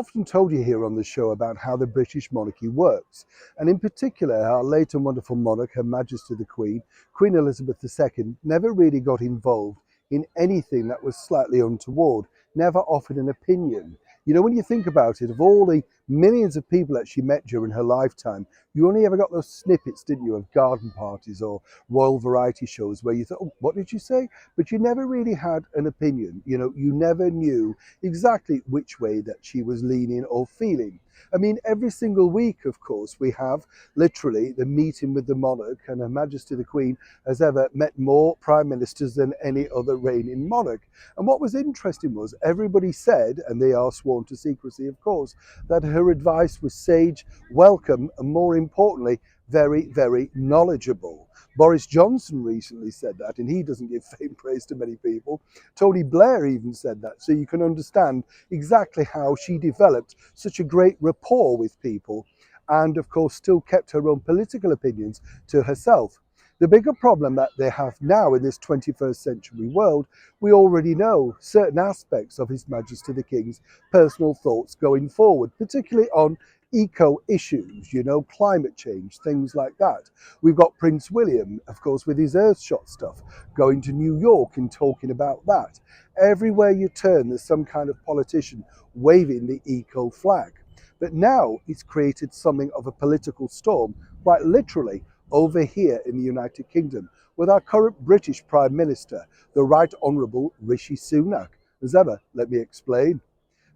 often told you here on the show about how the British monarchy works, and in particular our late and wonderful monarch, Her Majesty the Queen, Queen Elizabeth II, never really got involved in anything that was slightly untoward, never offered an opinion. You know, when you think about it, of all the millions of people that she met during her lifetime, you only ever got those snippets, didn't you, of garden parties or royal variety shows where you thought, oh, what did you say? But you never really had an opinion. You know, you never knew exactly which way that she was leaning or feeling. I mean, every single week, of course, we have literally the meeting with the monarch, and Her Majesty the Queen has ever met more prime ministers than any other reigning monarch. And what was interesting was everybody said, and they are sworn to secrecy, of course, that her advice was sage, welcome, and more importantly, very, very knowledgeable. Boris Johnson recently said that, and he doesn't give faint praise to many people. Tony Blair even said that, so you can understand exactly how she developed such a great rapport with people and, of course, still kept her own political opinions to herself. The bigger problem that they have now in this 21st century world, we already know certain aspects of His Majesty the King's personal thoughts going forward, particularly on eco issues, you know, climate change, things like that. We've got Prince William, of course, with his Earthshot stuff, going to New York and talking about that. Everywhere you turn, there's some kind of politician waving the eco flag. But now it's created something of a political storm, quite literally, over here in the United Kingdom, with our current British Prime Minister, the Right Honourable Rishi Sunak. As ever, let me explain.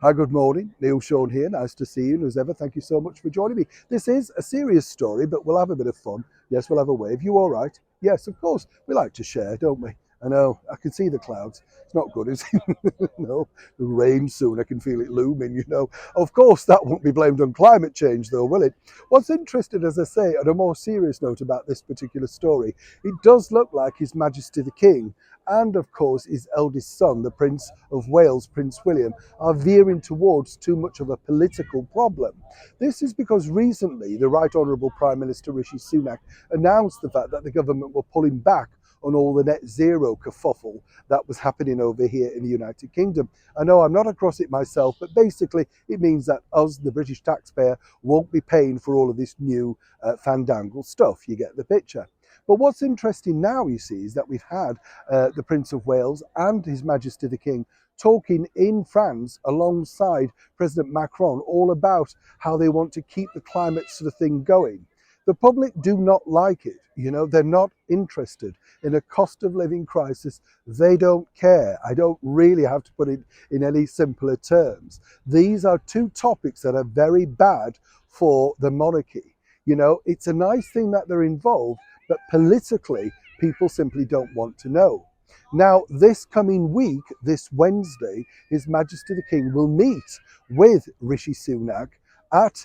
Hi, good morning. Neil Sean here. Nice to see you. And as ever, thank you so much for joining me. This is a serious story, but we'll have a bit of fun. Yes, we'll have a wave. You all right? Yes, of course. We like to share, don't we? I know. I can see the clouds. It's not good, is it? No. The rain soon. I can feel it looming, you know. Of course, that won't be blamed on climate change, though, will it? What's interesting, as I say, on a more serious note about this particular story, it does look like His Majesty the King and, of course, his eldest son, the Prince of Wales, Prince William, are veering towards too much of a political problem. This is because recently the Right Honourable Prime Minister Rishi Sunak announced the fact that the government were pulling back on all the net zero kerfuffle that was happening over here in the United Kingdom. I know I'm not across it myself, but basically it means that us, the British taxpayer, won't be paying for all of this new fandangle stuff. You get the picture. But what's interesting now, you see, is that we've had the Prince of Wales and His Majesty the King talking in France alongside President Macron all about how they want to keep the climate sort of thing going. The public do not like it. You know, they're not interested in a cost of living crisis. They don't care. I don't really have to put it in any simpler terms. These are two topics that are very bad for the monarchy. You know, it's a nice thing that they're involved, but politically, people simply don't want to know. Now, this coming week, this Wednesday, His Majesty the King will meet with Rishi Sunak at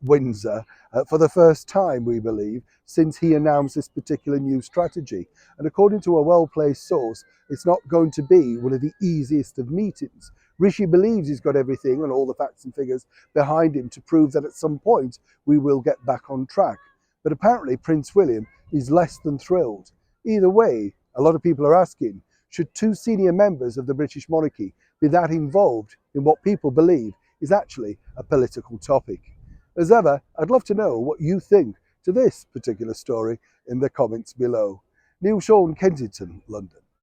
Windsor for the first time, we believe, since he announced this particular new strategy. And according to a well-placed source, it's not going to be one of the easiest of meetings. Rishi believes he's got everything and all the facts and figures behind him to prove that at some point we will get back on track. But apparently Prince William is less than thrilled. Either way, a lot of people are asking, should two senior members of the British monarchy be that involved in what people believe is actually a political topic? As ever, I'd love to know what you think to this particular story in the comments below. Neil Sean, Kensington, London.